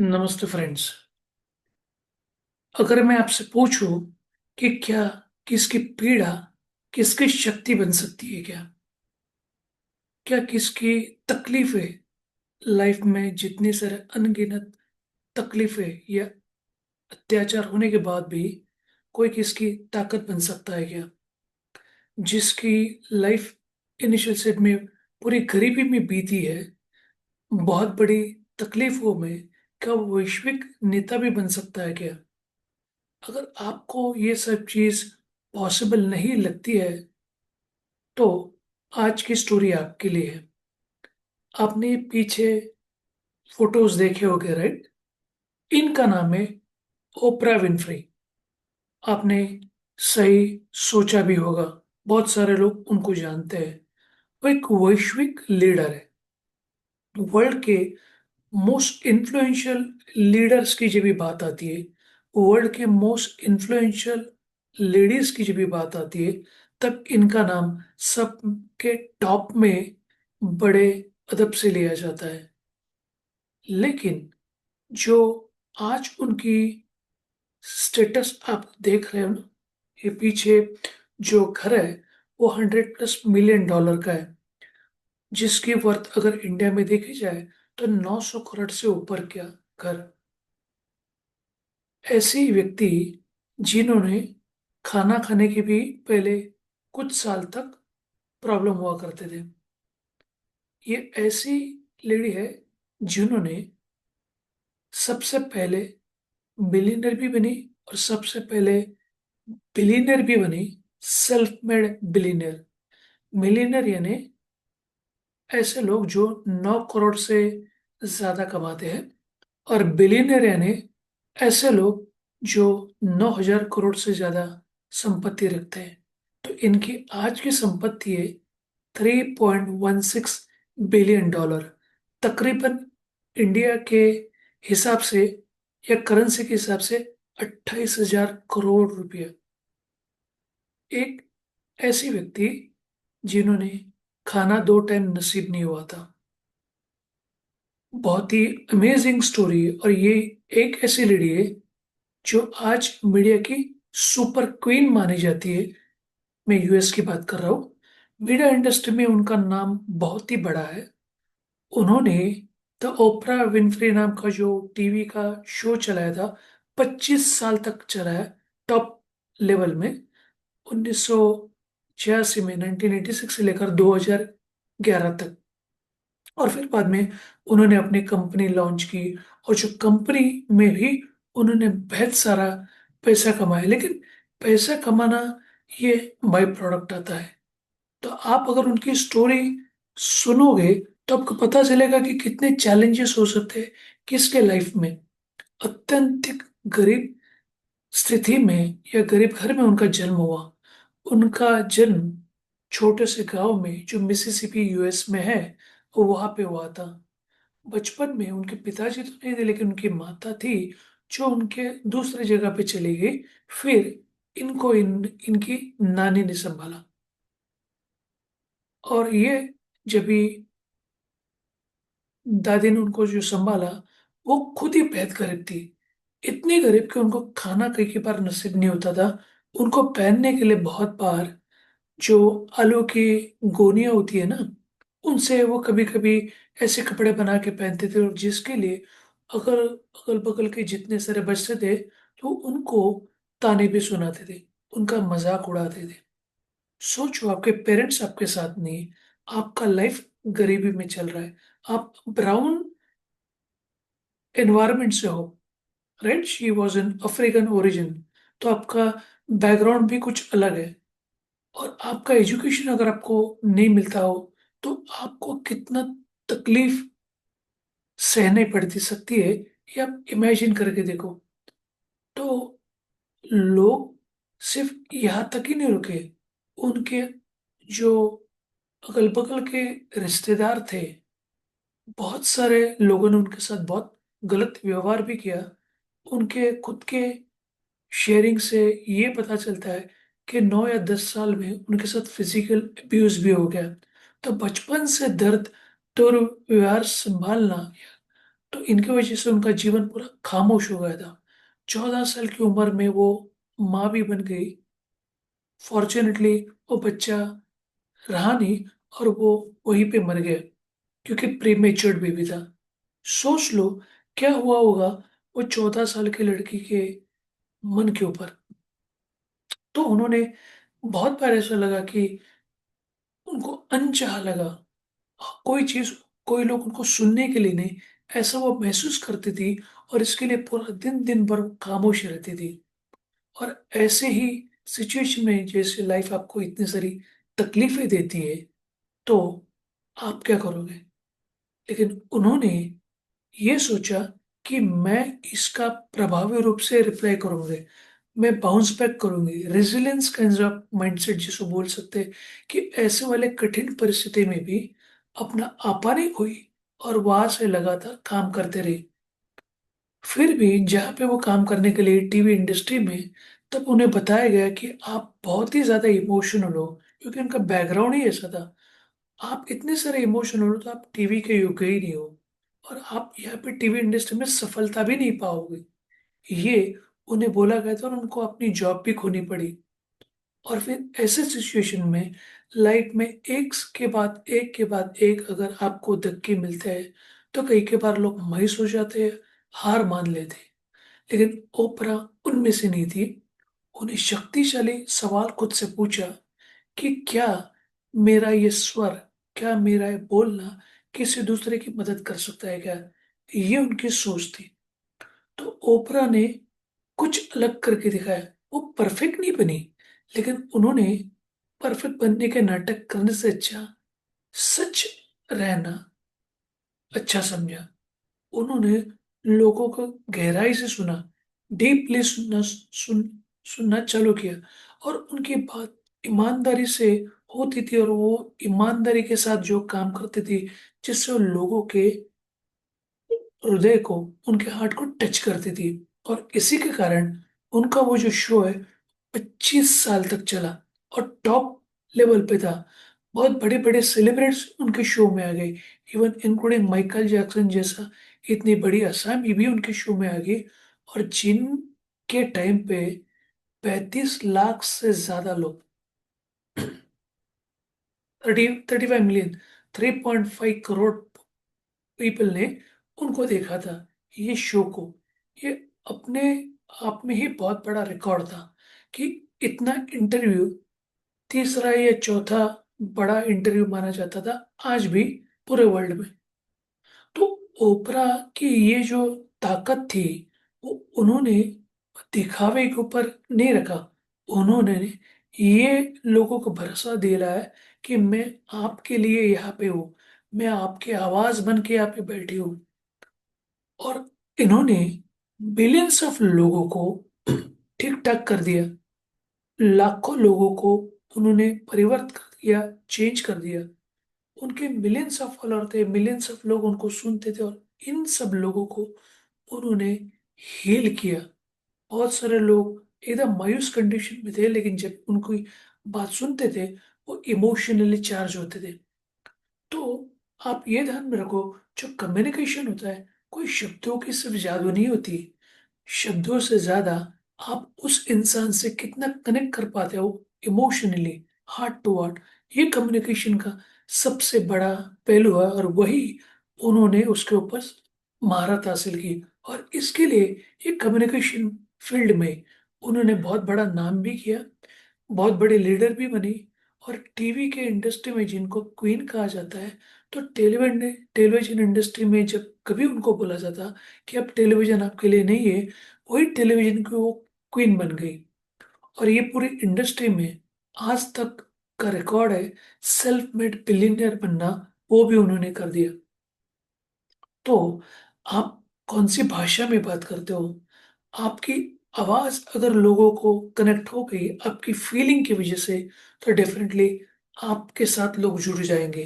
नमस्ते फ्रेंड्स। अगर मैं आपसे पूछूं कि क्या किसकी पीड़ा किसकी शक्ति बन सकती है, क्या किसकी तकलीफें लाइफ में जितनी सारे अनगिनत तकलीफें या अत्याचार होने के बाद भी कोई किसकी ताकत बन सकता है क्या? जिसकी लाइफ इनिशियल सेट में पूरी गरीबी में बीती है, बहुत बड़ी तकलीफों में, क्या वो वैश्विक नेता भी बन सकता है क्या? अगर आपको ये सब चीज पॉसिबल नहीं लगती है तो आज की स्टोरी आपके लिए है। आपने पीछे फोटोज देखे होंगे, राइट? इनका नाम है ओपरा विनफ्री। आपने सही सोचा भी होगा, बहुत सारे लोग उनको जानते हैं। वो एक वैश्विक लीडर है। वर्ल्ड के मोस्ट इन्फ्लुएंशियल लीडर्स की जब भी बात आती है, वर्ल्ड के मोस्ट इन्फ्लुएंशियल लेडीज की जब भी बात आती है, तब इनका नाम सबके टॉप में बड़े अदब से लिया जाता है। लेकिन जो आज उनकी स्टेटस आप देख रहे हो ना, ये पीछे जो घर है वो 100+ मिलियन डॉलर का है, जिसकी वर्थ अगर इंडिया में देखी जाए तो 900 करोड़ से ऊपर का घर। ऐसे ही व्यक्ति जिन्होंने खाना खाने के भी पहले कुछ साल तक प्रॉब्लम हुआ करते थे। ये ऐसी लेडी है जिन्होंने सबसे पहले बिलियनर भी बनी, और सबसे पहले बिलियनर भी बनी सेल्फ मेड बिलियनर। मिलियनर यानी ऐसे लोग जो 9 करोड़ से ज्यादा कमाते हैं, और बिलियनर यानी ऐसे लोग जो 9,000 करोड़ से ज्यादा संपत्ति रखते हैं। तो इनकी आज की संपत्ति है 3.16 बिलियन डॉलर, तकरीबन इंडिया के हिसाब से या करेंसी के हिसाब से 28,000 करोड़ रुपया। एक ऐसी व्यक्ति जिन्होंने खाना 2 टाइम नसीब नहीं हुआ था। बहुत ही अमेजिंग स्टोरी है। और ये एक ऐसी लेडी है जो आज मीडिया की सुपर क्वीन मानी जाती है। मैं यूएस की बात कर रहा हूँ। मीडिया इंडस्ट्री में उनका नाम बहुत ही बड़ा है। उन्होंने द ओपरा विनफ्री नाम का जो टीवी का शो चलाया था, 25 साल तक चला है, टॉप लेवल में। 1986 में, 1986 से लेकर 2011 तक। और फिर बाद में उन्होंने अपनी कंपनी लॉन्च की, और जो कंपनी में भी उन्होंने बहुत सारा पैसा कमाया। लेकिन पैसा कमाना ये बाय प्रोडक्ट आता है। तो आप अगर उनकी स्टोरी सुनोगे तो आपको पता चलेगा कि कितने चैलेंजेस हो सकते हैं किसके लाइफ में। अत्यंत गरीब स्थिति में या गरीब घर में उनका जन्म हुआ। उनका जन्म छोटे से गांव में जो मिसिसिपी यूएस में है, वो वहां पे हुआ था। बचपन में उनके पिताजी तो नहीं थे, लेकिन उनकी माता थी जो उनके दूसरी जगह पे चली गई। फिर इनको इनकी नानी ने संभाला। और ये जब भी दादी ने उनको जो संभाला, वो खुद ही बेहद गरीब थी। इतनी गरीब कि उनको खाना कई बार नसीब नहीं होता था। उनको पहनने के लिए बहुत बार जो आलू की गोनियां होती है ना, उनसे वो कभी कभी ऐसे कपड़े बना के पहनते थे, और जिसके लिए अगल अगल बगल के जितने सारे बच्चे थे तो उनको ताने भी सुनाते थे, उनका मजाक उड़ाते थे। सोचो, आपके पेरेंट्स आपके साथ नहीं, आपका लाइफ गरीबी में चल रहा है, आप ब्राउन एनवायरमेंट से हो, right? She was an African origin. तो आपका बैकग्राउंड भी कुछ अलग है। और आपका एजुकेशन अगर आपको नहीं मिलता हो तो आपको कितना तकलीफ सहने पड़ती सकती है, ये आप इमेजिन करके देखो। तो लोग सिर्फ यहाँ तक ही नहीं रुके। उनके जो अगल बगल के रिश्तेदार थे, बहुत सारे लोगों ने उनके साथ बहुत गलत व्यवहार भी किया। उनके खुद के शेयरिंग से ये पता चलता है कि 9 या 10 साल में उनके साथ फिजिकल अब्यूज भी हो गया। तो बचपन से दर्द, दुर्व्यवहार संभालना तो इनकी वजह से उनका जीवन पूरा खामोश हो गया था। 14 साल की उम्र में वो माँ भी बन गई। फॉर्चुनेटली वो बच्चा रहा नहीं, और वो वहीं पे मर गया, क्योंकि प्रीमेच्योर बेबी था। सोच लो क्या हुआ होगा वो 14 साल की लड़की के मन के ऊपर। तो उन्होंने बहुत बार ऐसा लगा कि उनको अनचाहा लगा। कोई चीज, कोई लोग उनको सुनने के लिए नहीं, ऐसा वो महसूस करती थी। और इसके लिए पूरा दिन दिन भर वो खामोश रहती थी। और ऐसे ही सिचुएशन में जैसे लाइफ आपको इतनी सारी तकलीफें देती है, तो आप क्या करोगे? लेकिन उन्होंने ये सोचा कि मैं इसका प्रभावी रूप से रिप्लाई करूंगे, मैं बाउंस बैक करूंगी। रेजिलियंस काइंड ऑफ माइंडसेट जिसको बोल सकते हैं, कि ऐसे वाले कठिन परिस्थिति में भी अपना आपा नहीं खोई, और वहां से लगातार काम करते रही। फिर भी जहाँ पे वो काम करने के लिए टीवी इंडस्ट्री में, तब उन्हें बताया गया कि आप बहुत ही ज्यादा इमोशनल हो, क्योंकि उनका बैकग्राउंड ही ऐसा था। आप इतने सारे इमोशनल हो तो आप टीवी के योग्य ही नहीं हो, और आप यहाँ पे टीवी इंडस्ट्री में सफलता भी नहीं पाओगे। ये उन्हें बोला गया था, और उनको अपनी जॉब भी खोनी पड़ी। और फिर ऐसे सिचुएशन में लाइफ में एक के बाद एक अगर आपको धक्के मिलते हैं, तो कई के बार लोग मायूस हो जाते हैं, हार मान लेते हैं। लेकिन ओपरा उनमें से नहीं थी। उन्हें शक्तिशाली सवाल खुद से पूछा कि क्या मेरा ये स्वर, क्या मेरा ये बोलना किसी दूसरे की मदद कर सकता है क्या? ये उनकी सोच थी। तो ओपरा ने कुछ अलग करके दिखाया। वो परफेक्ट नहीं बनी, लेकिन उन्होंने परफेक्ट बनने के नाटक करने से अच्छा सच रहना अच्छा समझा। उन्होंने लोगों को गहराई से सुना, डीपली सुनना चालू किया। और उनकी बात ईमानदारी से होती थी, और वो ईमानदारी के साथ जो काम करती थी, जिससे वो लोगों के हृदय को, उनके हार्ट को टच करती थी। और इसी के कारण उनका वो जो शो है 25 साल तक चला, और टॉप लेवल पे था। बहुत बड़े बड़े सेलिब्रिटीज उनके शो में आ गए, इवन इंक्लूडिंग माइकल जैक्सन जैसा इतनी बड़ी असामी भी उनके शो में आ गई। और जिनके टाइम पे 35 लाख से ज्यादा लोग, 35 मिलियन, 3.5 करोड़ पीपल ने उनको देखा था, ये शो को। ये अपने आप में ही बहुत बड़ा रिकॉर्ड था कि इतना इंटरव्यू, तीसरा या चौथा बड़ा इंटरव्यू माना जाता था आज भी पूरे वर्ल्ड में। तो ओपरा की ये जो ताकत थी, वो उन्होंने दिखावे के ऊपर नहीं रखा। उन्होंने ये लोगों को भरोसा दिलाया है कि मैं आपके लिए यहाँ पे हूँ, मैं आपकी आवाज बन के यहाँ पे बैठी हूँ। और इन्होंने बिलियंस ऑफ लोगों को ठीक ठाक कर दिया। लाखों लोगों को उन्होंने परिवर्तित कर दिया, चेंज कर दिया। उनके मिलियंस ऑफ फॉलोअर थे, मिलियंस ऑफ लोग उनको सुनते थे, और इन सब लोगों को उन्होंने हील किया। बहुत सारे लोग एकदम मायूस कंडीशन में थे, लेकिन जब उनकी बात सुनते थे, वो इमोशनली चार्ज होते थे। तो आप ये ध्यान में रखो, जो कम्युनिकेशन होता है, कोई शब्दों की सिर्फ जादू नहीं होती। शब्दों से ज्यादा आप उस इंसान से कितना कनेक्ट कर पाते हो इमोशनली, हार्ट टू हार्ट, ये कम्युनिकेशन का सबसे बड़ा पहलू है। और वही उन्होंने उसके ऊपर महारत हासिल की। और इसके लिए ये कम्युनिकेशन फील्ड में उन्होंने बहुत बड़ा नाम भी किया, बहुत बड़े लीडर भी बनी। और टीवी के इंडस्ट्री में जिनको क्वीन कहा जाता है, तो टेलीविजन टेलीविजन इंडस्ट्री में जब कभी उनको बोला जाता कि अब टेलीविजन आपके लिए नहीं है, वही टेलीविजन की वो क्वीन बन गई। और ये पूरी इंडस्ट्री में आज तक का रिकॉर्ड है, सेल्फ मेड बिलियनियर बनना, वो भी उन्होंने कर दिया। तो आप कौन सी भाषा में बात करते हो? आपकी आवाज अगर लोगों को कनेक्ट हो गई आपकी फीलिंग की वजह से, तो डेफिनेटली आपके साथ लोग जुड़ जाएंगे।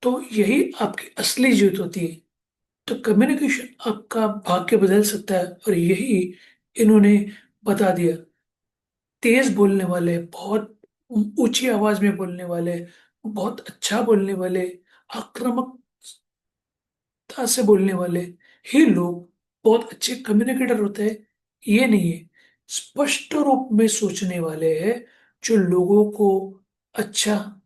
तो यही आपकी असली जीत होती है। तो कम्युनिकेशन आपका भाग्य बदल सकता है, और यही इन्होंने बता दिया। तेज बोलने वाले, बहुत ऊंची आवाज में बोलने वाले, बहुत अच्छा बोलने वाले, आक्रामकता से बोलने वाले, ही लोग बहुत अच्छे कम्युनिकेटर होते हैं, ये नहीं है। स्पष्ट रूप में सोचने वाले हैं, जो लोगों को अच्छा,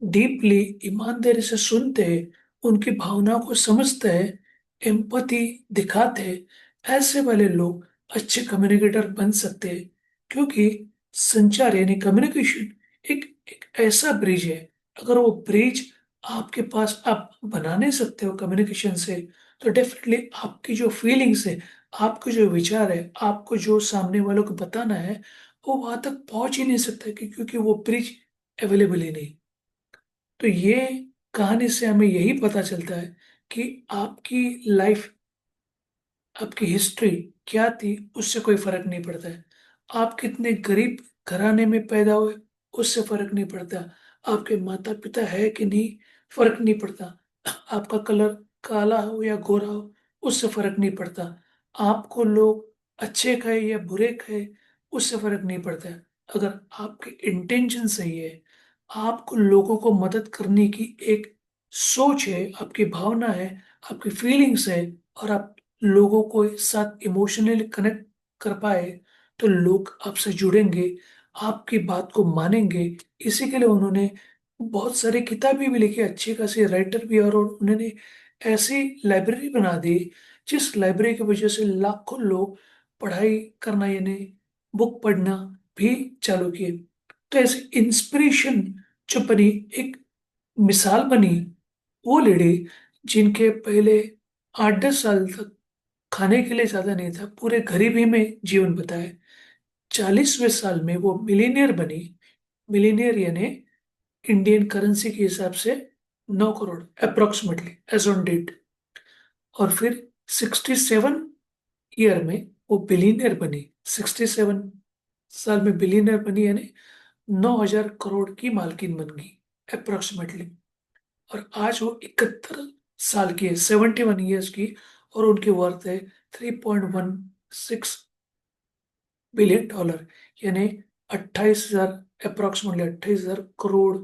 डीपली, ईमानदारी से सुनते हैं, उनकी भावनाओं को समझते हैं, एम्पैथी दिखाते हैं। ऐसे वाले लोग अच्छे कम्युनिकेटर बन सकते हैं, क्योंकि संचार यानी कम्युनिकेशन एक ऐसा ब्रिज है। अगर वो ब्रिज आपके पास आप बना नहीं सकते हो कम्युनिकेशन से, तो डेफिनेटली आपकी जो फीलिंग्स है, आपके जो विचार है, आपको जो सामने वालों को बताना है, वो वहां तक पहुंच ही नहीं सकता, क्योंकि वो ब्रिज अवेलेबल ही नहीं। तो ये कहानी से हमें यही पता चलता है कि आपकी लाइफ, आपकी हिस्ट्री क्या थी, उससे कोई फर्क नहीं पड़ता है। आप कितने गरीब घराने में पैदा हुए, उससे फर्क नहीं पड़ता। आपके माता पिता है कि नहीं, फर्क नहीं पड़ता। आपका कलर काला हो या गोरा हो, उससे फर्क नहीं पड़ता। आपको लोग अच्छे कहे या बुरे कहे, उससे फर्क नहीं पड़ता है। अगर आपके इंटेंशन सही है, आपको लोगों को मदद करने की एक सोच है, आपकी भावना है, आपकी फीलिंग्स है, और आप लोगों को साथ इमोशनली कनेक्ट कर पाए, तो लोग आपसे जुड़ेंगे, आपकी बात को मानेंगे। इसी के लिए उन्होंने बहुत सारी किताबें भी लिखी, अच्छी खासी राइटर भी, और उन्होंने ऐसी लाइब्रेरी बना दी, जिस लाइब्रेरी की वजह से लाखों लोग पढ़ाई करना यानी बुक पढ़ना भी चालू किए। तो ऐसे इंस्पिरेशन जो बनी, एक मिसाल बनी, वो लेडी जिनके पहले 8-10 साल तक खाने के लिए ज्यादा नहीं था, पूरे गरीबी में जीवन बिताए, 40वें साल में वो मिलीनियर बनी। मिलीनियर यानी इंडियन करेंसी के हिसाब से 9 crore approximately as on date. और फिर 67 ईयर में वो बिलीनियर बनी। 67 साल में बिलीनियर बनी, यानी 9,000 करोड़ की मालकिन बन गई अप्रोक्सीमेटली। और आज वो 71 साल की है, 71 ईयर्स की। और उनकी वर्थ है $3.16 बिलियन, यानी 28,000, अप्रोक्सीमेटली 28,000 करोड़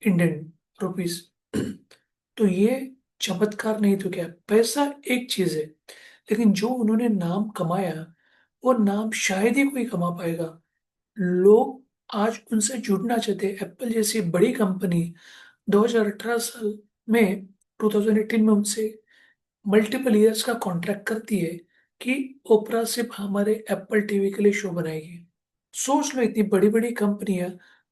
इंडियन रुपीस। तो ये चमत्कार नहीं तो क्या? पैसा एक चीज है, लेकिन जो उन्होंने नाम कमाया, वो नाम शायद ही कोई कमा पाएगा। लोग आज उनसे जुड़ना चाहते हैं। एप्पल जैसी बड़ी कंपनी 2018 साल में, 2018 में उनसे मल्टीपल ईयर्स का कॉन्ट्रैक्ट करती है कि ओपरा सिर्फ हमारे एप्पल टीवी के लिए शो बनाएगी। सोच लो, इतनी बड़ी बड़ी कंपनियां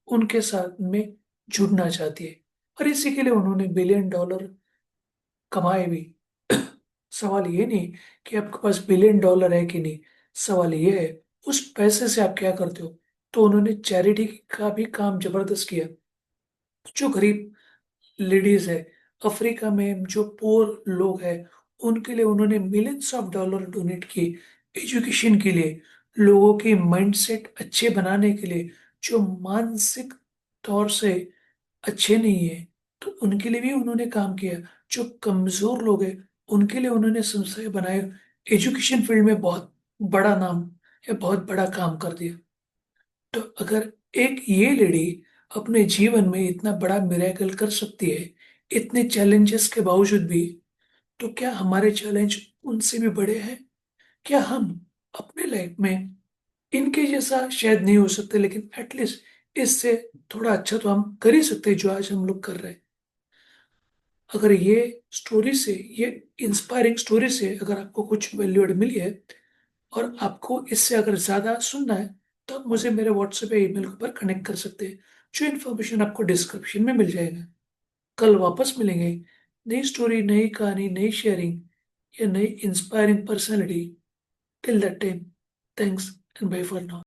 उनके साथ में जुड़ना चाहती है, और इसी के लिए उन्होंने $1 बिलियन कमाए भी। सवाल ये नहीं कि आपके पास $1 बिलियन है कि नहीं, सवाल ये है उस पैसे से आप क्या करते हो। तो उन्होंने चैरिटी का भी काम जबरदस्त किया। जो गरीब लेडीज है, अफ्रीका में जो पुअर लोग हैं, उनके लिए उन्होंने मिलियंस ऑफ डॉलर डोनेट किए एजुकेशन के लिए, लोगों के माइंडसेट अच्छे बनाने के लिए, जो मानसिक तौर से अच्छे नहीं है, तो उनके लिए भी उन्होंने काम किया। जो कमजोर लोग हैं, उनके लिए उन्होंने संस्थाएं बनाए। एजुकेशन फील्ड में बहुत बड़ा नाम या बहुत बड़ा काम कर दिया। तो अगर एक ये लेडी अपने जीवन में इतना बड़ा मिरेकल कर सकती है, इतने चैलेंजेस के बावजूद भी, तो क्या हमारे चैलेंज उनसे भी बड़े हैं? क्या हम अपने लाइफ में इनके जैसा शायद नहीं हो सकते, लेकिन एटलीस्ट इससे थोड़ा अच्छा तो हम कर ही सकते हैं, जो आज हम लोग कर रहे हैं। अगर ये स्टोरी से, ये इंस्पायरिंग स्टोरी से अगर आपको कुछ वैल्यू एड मिली है, और आपको इससे अगर ज़्यादा सुनना है, तो आप मुझे मेरे व्हाट्सएप या ईमेल पर कनेक्ट कर सकते हैं। जो इन्फॉर्मेशन आपको डिस्क्रिप्शन में मिल जाएगा। कल वापस मिलेंगे, नई स्टोरी, नई कहानी, नई शेयरिंग, या नई inspiring personality. Till that time, thanks and bye for now.